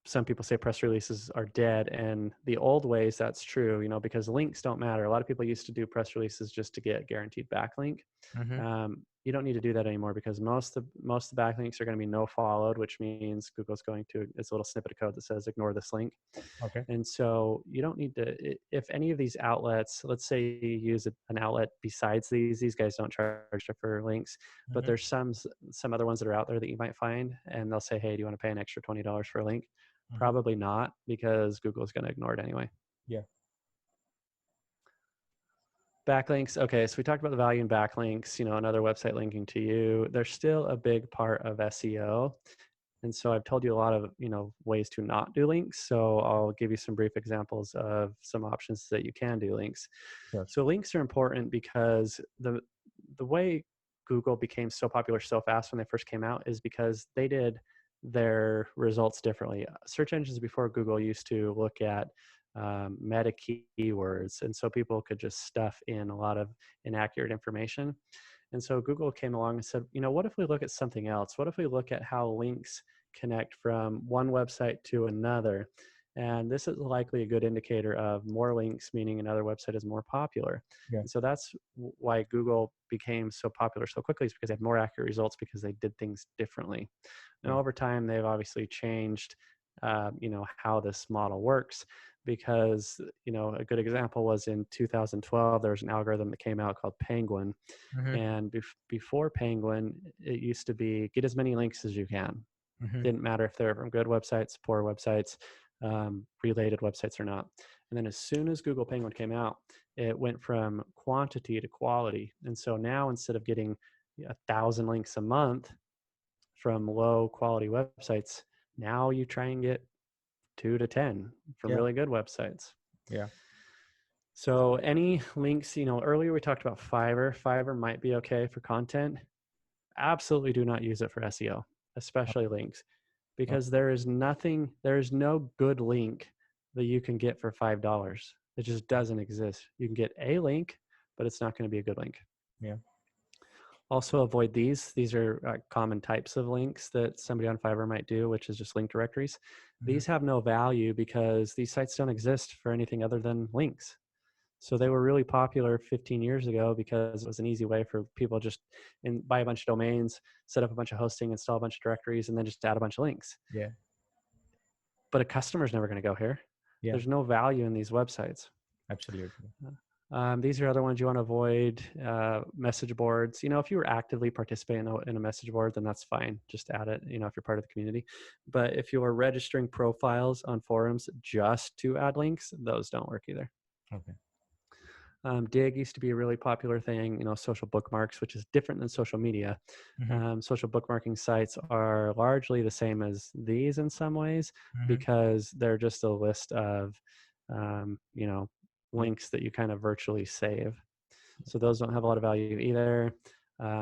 some people say press releases are dead. And the old ways, that's true, because links don't matter. A lot of people used to do press releases just to get guaranteed backlink. You don't need to do that anymore, because most of the backlinks are going to be no followed, which means Google's going to, it's a little snippet of code that says ignore this link. Okay. And so you don't need to, if any of these outlets, let's say you use an outlet besides these guys don't charge for links, but there's some other ones that are out there that you might find, and they'll say, hey, do you want to pay an extra $20 for a link? Probably not, because Google's going to ignore it anyway. Yeah. Backlinks. Okay, so we talked about the value in backlinks, another website linking to you. They're still a big part of SEO. And so I've told you a lot of, ways to not do links. So I'll give you some brief examples of some options that you can do links. Sure. So links are important because the way Google became so popular so fast when they first came out is because they did their results differently. Search engines before Google used to look at meta keywords, and so people could just stuff in a lot of inaccurate information. And so Google came along and said, what if we look at something else? What if we look at how links connect from one website to another? And this is likely a good indicator of more links, meaning another website is more popular. Yeah. And so that's why Google became so popular so quickly, is because they had more accurate results because they did things differently. And over time, they've obviously changed, how this model works. Because, a good example was in 2012, there was an algorithm that came out called Penguin. Mm-hmm. And before Penguin, it used to be get as many links as you can. Mm-hmm. Didn't matter if they're from good websites, poor websites, related websites or not. And then as soon as Google Penguin came out, it went from quantity to quality. And so now instead of getting 1,000 links a month from low quality websites, now you try and get 2 to 10 from really good websites. Yeah. So any links, earlier we talked about Fiverr. Fiverr might be okay for content. Absolutely do not use it for SEO, especially links, because there is no good link that you can get for $5. It just doesn't exist. You can get a link, but it's not going to be a good link. Yeah. Also avoid these. These are common types of links that somebody on Fiverr might do, which is just link directories. Mm-hmm. These have no value because these sites don't exist for anything other than links. So they were really popular 15 years ago because it was an easy way for people just buy a bunch of domains, set up a bunch of hosting, install a bunch of directories, and then just add a bunch of links. Yeah. But a customer's never going to go here. Yeah. There's no value in these websites. Absolutely. These are other ones you want to avoid. Message boards. If you were actively participating in a message board, then that's fine. Just add it, if you're part of the community. But if you're registering profiles on forums just to add links, those don't work either. Okay. Dig used to be a really popular thing, social bookmarks, which is different than social media. Mm-hmm. Social bookmarking sites are largely the same as these in some ways, mm-hmm. because they're just a list of, links that you kind of virtually save. So those don't have a lot of value either.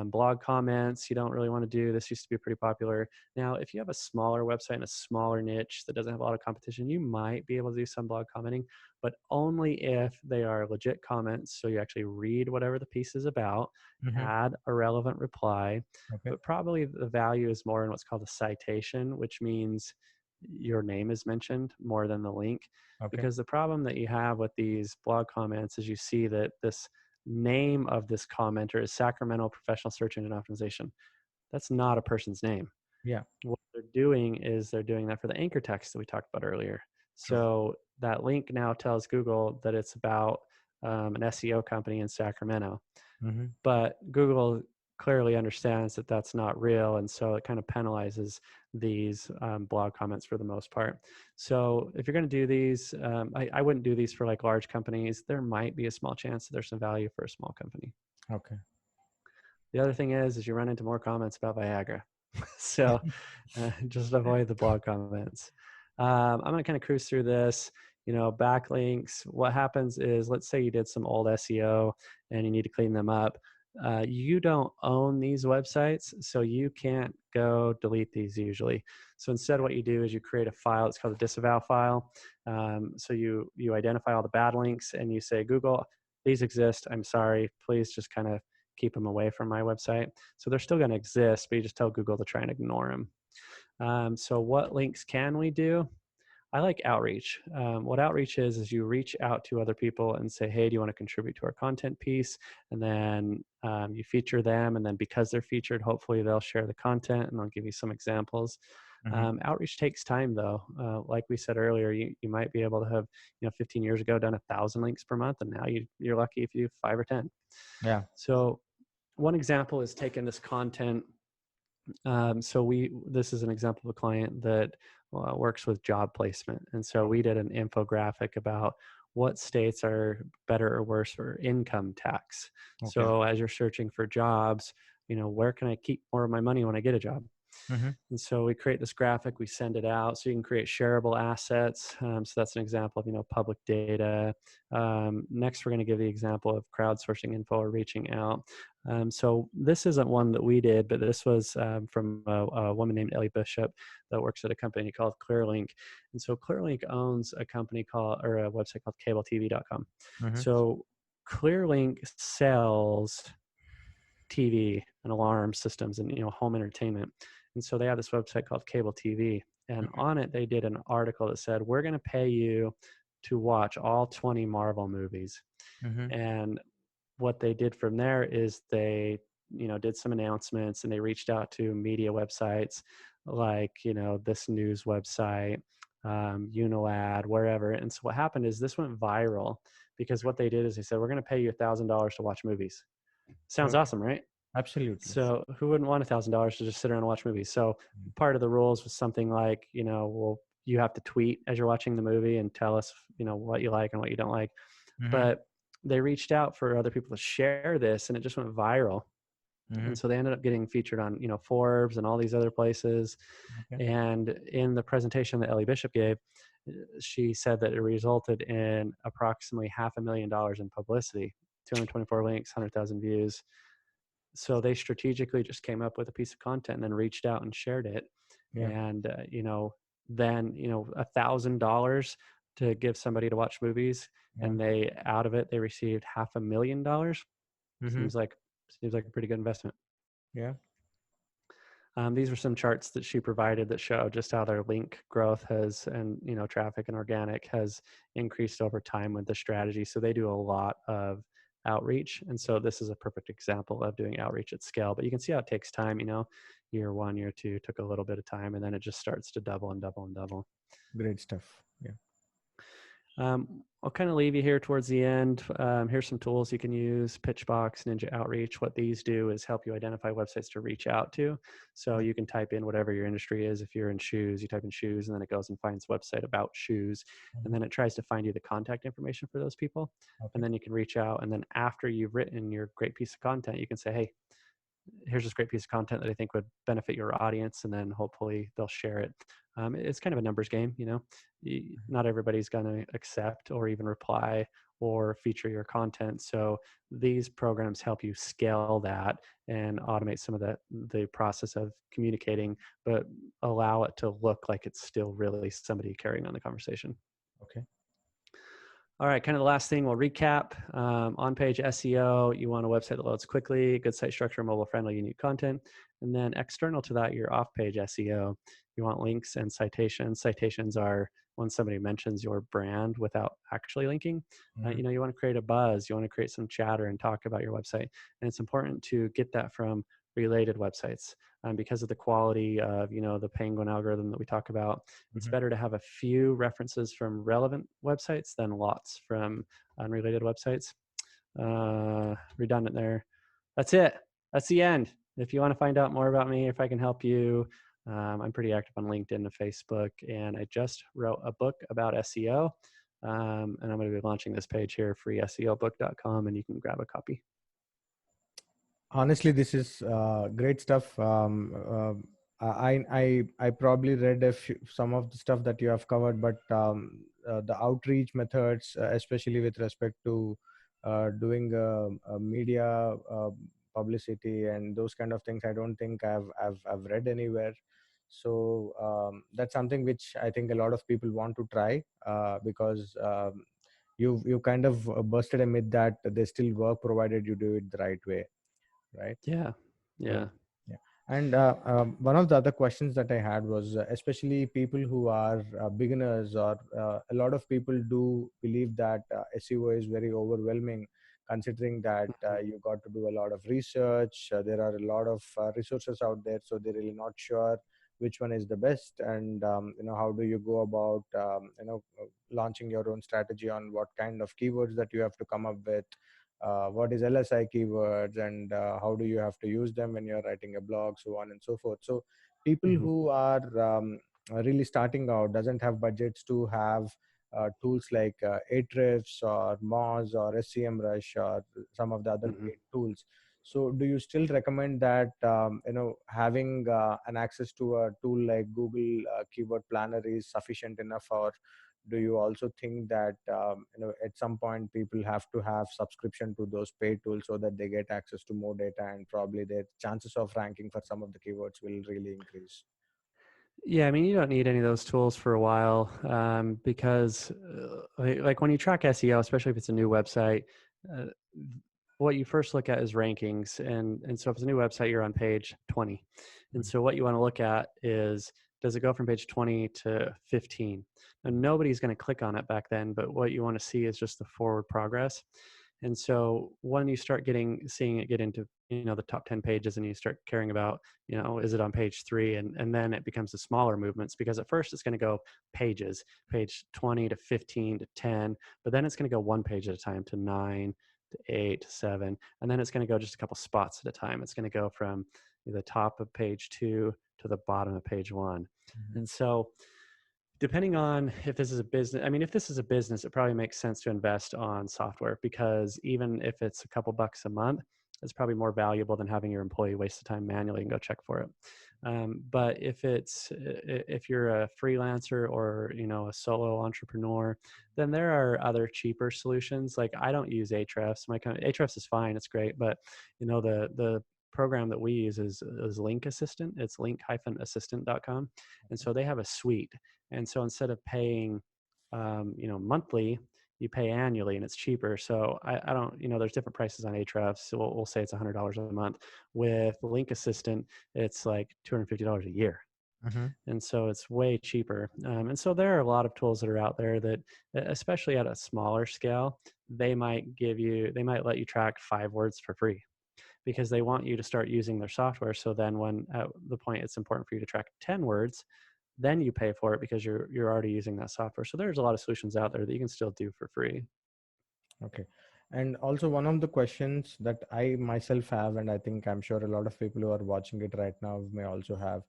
Blog comments, you don't really want to do. This used to be pretty popular. Now, if you have a smaller website and a smaller niche that doesn't have a lot of competition, you might be able to do some blog commenting, but only if they are legit comments. So you actually read whatever the piece is about, mm-hmm. add a relevant reply, okay. But probably the value is more in what's called a citation, which means your name is mentioned more than the link. Okay. Because the problem that you have with these blog comments is you see that this name of this commenter is Sacramento Professional Search Engine Optimization. That's not a person's name. Yeah. What they're doing is they're doing that for the anchor text that we talked about earlier. Sure. So that link now tells Google that it's about an SEO company in Sacramento. Mm-hmm. But Google clearly understands that that's not real, and so it kind of penalizes these blog comments for the most part. So if you're going to do these, I wouldn't do these for like large companies. There might be a small chance that there's some value for a small company. Okay. The other thing is you run into more comments about Viagra. So just avoid the blog comments. I'm going to kind of cruise through this. Backlinks. What happens is, let's say you did some old SEO and you need to clean them up. You don't own these websites, so you can't go delete these usually. So instead what you do is you create a file. It's called a Disavow file. So you identify all the bad links and you say, Google, these exist. I'm sorry. Please just kind of keep them away from my website. So they're still going to exist, but you just tell Google to try and ignore them. So what links can we do? I like outreach. What outreach is you reach out to other people and say, hey, do you want to contribute to our content piece? And then you feature them. And then because they're featured, hopefully they'll share the content, and I'll give you some examples. Mm-hmm. Outreach takes time though. Like we said earlier, you might be able to have, 15 years ago done 1,000 links per month. And now you're lucky if you do 5 or 10. Yeah. So one example is taking this content. This is an example of a client that works with job placement. And so we did an infographic about what states are better or worse for income tax. Okay. So as you're searching for jobs, where can I keep more of my money when I get a job? And so we create this graphic, we send it out, so you can create shareable assets. So that's an example of, public data. Next, we're going to give the example of crowdsourcing info or reaching out. So this isn't one that we did, but this was from a woman named Ellie Bishop that works at a company called Clearlink. And so Clearlink owns a company or a website called cabletv.com. So Clearlink sells TV and alarm systems and home entertainment. And so they have this website called Cable TV, and on it they did an article that said, we're going to pay you to watch all 20 Marvel movies. And what they did from there is they did some announcements, and they reached out to media websites like this news website, Unilad, wherever. And so what happened is this went viral because what they did is they said, we're going to pay you $1,000 to watch movies. Sounds awesome, right? Absolutely. So who wouldn't want $1,000 to just sit around and watch movies? So part of the rules was something like, well, you have to tweet as you're watching the movie and tell us, what you like and what you don't like. But they reached out for other people to share this, and it just went viral. And so they ended up getting featured on, Forbes and all these other places. And in the presentation that Ellie Bishop gave, she said that it resulted in approximately $500,000 in publicity, 224 links, 100,000 views. So they strategically just came up with a piece of content and then reached out and shared it. And, then, $1,000 to give somebody to watch movies, and out of it, they received $500,000. Seems like a pretty good investment. These were some charts that she provided that show just how their link growth has, and traffic and organic has increased over time with the strategy. So they do a lot of outreach, and so this is a perfect example of doing outreach at scale. But you can see how it takes time. Year one, year two took a little bit of time, and then it just starts to double and double and double. Great stuff. I'll kind of leave you here towards the end. Here's some tools you can use: Pitchbox, Ninja Outreach. What these do is help you identify websites to reach out to. So you can type in whatever your industry is. If you're in shoes, you type in shoes, and then it goes and finds a website about shoes. And then it tries to find you the contact information for those people. And then you can reach out. And then after you've written your great piece of content, you can say, hey, here's this great piece of content that I think would benefit your audience, and then hopefully they'll share it. It's kind of a numbers game, not everybody's going to accept or even reply or feature your content. So these programs help you scale that and automate some of the process of communicating, but allow it to look like it's still really somebody carrying on the conversation. All right, kind of the last thing, we'll recap. On-page SEO, you want a website that loads quickly, good site structure, mobile-friendly, unique content. And then external to that, your off-page SEO. You want links and citations. Citations are when somebody mentions your brand without actually linking. You want to create a buzz. You want to create some chatter and talk about your website. And it's important to get that from related websites. Because of the quality of, the Penguin algorithm that we talk about, it's better to have a few references from relevant websites than lots from unrelated websites. Redundant there. That's it. That's the end. If you want to find out more about me, if I can help you, I'm pretty active on LinkedIn and Facebook, and I just wrote a book about SEO, and I'm going to be launching this page here, freeseobook.com, and you can grab a copy. Honestly, this is great stuff. I probably read some of the stuff that you have covered, but the outreach methods, especially with respect to doing media publicity and those kind of things, I don't think I've read anywhere. So that's something which I think a lot of people want to try, because you kind of busted a myth that they still work provided you do it the right way. Right. Yeah. And one of the other questions that I had was, especially people who are beginners, or a lot of people do believe that SEO is very overwhelming, considering that you got to do a lot of research. There are a lot of resources out there, so they're really not sure which one is the best. And how do you go about launching your own strategy on what kind of keywords that you have to come up with, what is LSI keywords, and how do you have to use them when you're writing a blog, so on and so forth. So people who are really starting out, doesn't have budgets to have tools like Ahrefs or Moz or SEMrush or some of the other Mhm. paid tools. So do you still recommend that having an access to a tool like Google Keyword Planner is sufficient enough, or do you also think that at some point people have to have subscription to those paid tools so that they get access to more data and probably their chances of ranking for some of the keywords will really increase? Yeah, I mean, you don't need any of those tools for a while because, like when you track SEO, especially if it's a new website, uh, what you first look at is rankings, and so if it's a new website, you're on page 20, and so what you want to look at is, does it go from page 20 to 15? Now, nobody's going to click on it back then, but what you want to see is just the forward progress. And so when you start seeing it get into the top 10 pages, and you start caring about, is it on page 3, and then it becomes the smaller movements, because at first it's going to go pages, page 20 to 15 to 10, but then it's going to go one page at a time to 9 to 8 to 7, and then it's going to go just a couple spots at a time. It's going to go from the top of page 2 to the bottom of page 1. And so depending on if this is a business, I mean, if this is a business, it probably makes sense to invest on software, because even if it's a couple bucks a month, it's probably more valuable than having your employee waste the time manually and go check for it. But if you're a freelancer or a solo entrepreneur, then there are other cheaper solutions. Like, I don't use Ahrefs. Ahrefs is fine, it's great, but the program that we use is Link Assistant. It's link-assistant.com, and so they have a suite. And so instead of paying, monthly, you pay annually, and it's cheaper. So I don't, there's different prices on Ahrefs. So we'll say it's $100 a month. With Link Assistant, it's like $250 a year. Mm-hmm. And so it's way cheaper. And so there are a lot of tools that are out there that, especially at a smaller scale, they might let you track 5 words for free, because they want you to start using their software. So then when at the point it's important for you to track 10 words, then you pay for it because you're already using that software. So there's a lot of solutions out there that you can still do for free. Okay. And also, one of the questions that I myself have, and I think I'm sure a lot of people who are watching it right now may also have,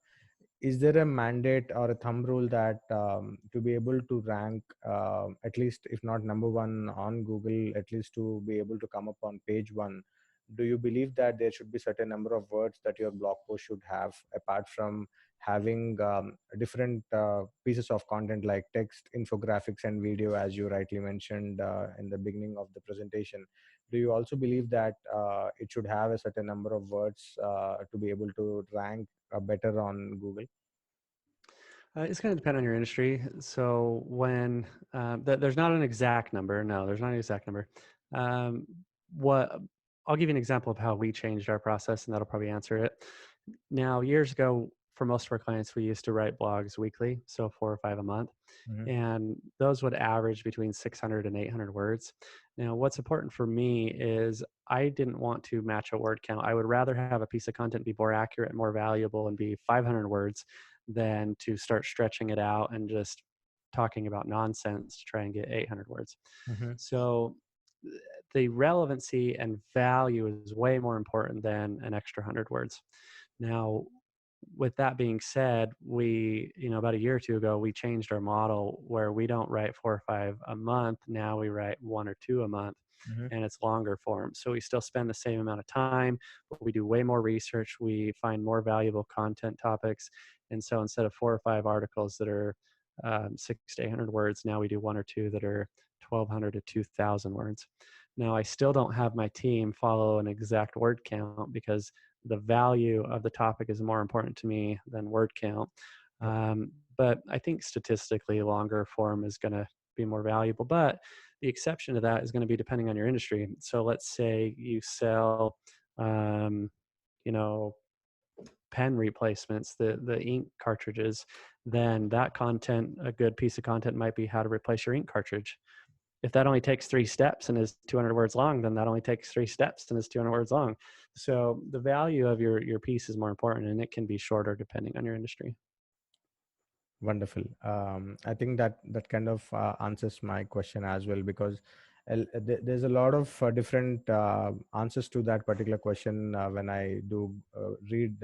is there a mandate or a thumb rule that to be able to rank, at least if not number one on Google, at least to be able to come up on page 1, do you believe that there should be certain number of words that your blog post should have, apart from having different pieces of content like text, infographics, and video, as you rightly mentioned in the beginning of the presentation? Do you also believe that it should have a certain number of words to be able to rank better on Google? It's going to depend on your industry. So when there's not an exact number. No, there's not an exact number. Um, what I'll give you an example of how we changed our process, and that'll probably answer it. Now, years ago, for most of our clients, we used to write blogs weekly, so 4 or 5 a month, Mm-hmm. and those would average between 600 and 800 words. Now, what's important for me is I didn't want to match a word count. I would rather have a piece of content be more accurate, more valuable, and be 500 words than to start stretching it out and just talking about nonsense to try and get 800 words. Mm-hmm. So the relevancy and value is way more important than an extra 100 words. Now, with that being said, we, about a year or 2 ago, we changed our model where we don't write 4 or 5 a month. Now we write 1 or 2 a month, Mm-hmm. and it's longer form. So we still spend the same amount of time, but we do way more research. We find more valuable content topics. And so instead of 4 or 5 articles that are 600 to 800 words, now we do 1 or 2 that are 1,200 to 2,000 words. Now, I still don't have my team follow an exact word count, because the value of the topic is more important to me than word count. But I think statistically, longer form is going to be more valuable. But the exception to that is going to be depending on your industry. So let's say you sell, you know, pen replacements, the ink cartridges, then that content, a good piece of content might be how to replace your ink cartridge. If that only takes 3 steps and is 200 words long, then that only takes 3 steps and is 200 words long. So the value of your piece is more important, and it can be shorter depending on your industry. Wonderful. I think that kind of answers my question as well, because there's a lot of different answers to that particular question when I do read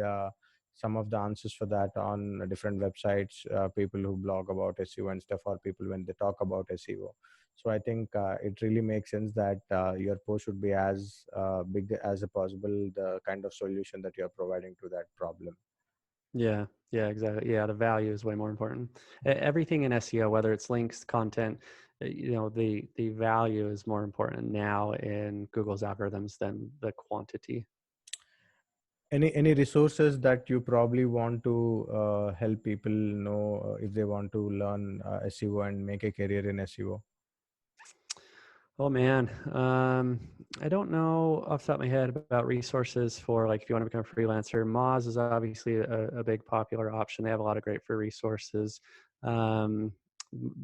some of the answers for that on different websites, people who blog about SEO and stuff, or people when they talk about SEO. So I think it really makes sense that your post should be as big as possible, the kind of solution that you're providing to that problem. Yeah, yeah, exactly. Yeah, the value is way more important. Everything in SEO, whether it's links, content, the value is more important now in Google's algorithms than the quantity. Any resources that you probably want to help people know if they want to learn SEO and make a career in SEO? Oh man, I don't know off the top of my head about resources for like if you want to become a freelancer. Moz is obviously a big popular option. They have a lot of great free resources. Um,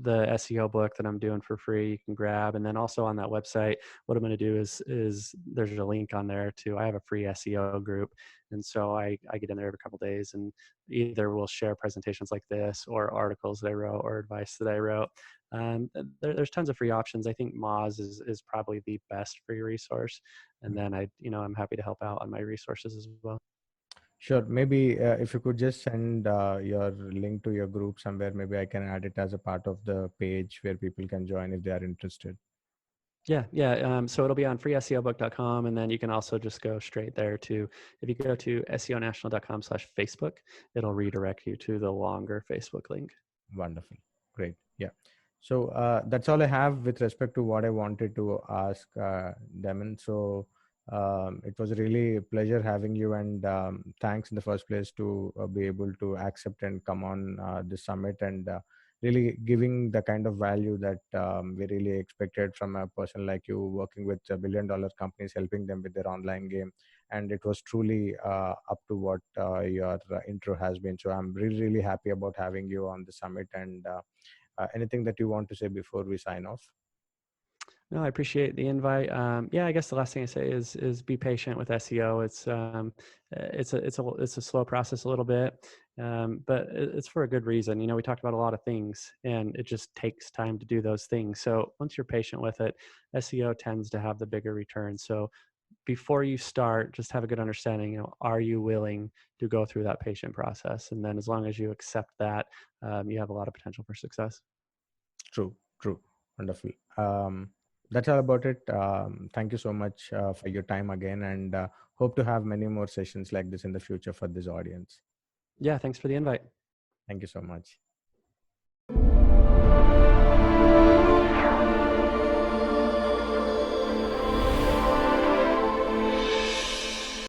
the SEO book that I'm doing for free, you can grab, and then also on that website, what I'm going to do is there's a link on there to I have a free SEO group, and so I get in there every couple of days, and either we'll share presentations like this or articles that I wrote or advice that I wrote. There's tons of free options. I think Moz is probably the best free resource, and then I'm happy to help out on my resources as well. Sure. Maybe if you could just send your link to your group somewhere, maybe I can add it as a part of the page where people can join if they are interested. Yeah. So it'll be on freeseobook.com, and then you can also just go straight there to, if you go to seonational.com/Facebook, it'll redirect you to the longer Facebook link. Wonderful. Great. Yeah. So that's all I have with respect to what I wanted to ask, Damon. So it was really a pleasure having you, and thanks in the first place to be able to accept and come on this summit, and really giving the kind of value that we really expected from a person like you, working with billion-dollar companies, helping them with their online game. And it was truly up to what your intro has been. So I'm really, really happy about having you on the summit. And anything that you want to say before we sign off? No, I appreciate the invite. Yeah, I guess the last thing I say is be patient with SEO. It's a slow process a little bit, but it's for a good reason. We talked about a lot of things, and it just takes time to do those things. So once you're patient with it, SEO tends to have the bigger return. So before you start, just have a good understanding. Are you willing to go through that patient process? And then as long as you accept that, you have a lot of potential for success. True. Wonderful. That's all about it. Thank you so much for your time again, and hope to have many more sessions like this in the future for this audience. Yeah, thanks for the invite. Thank you so much.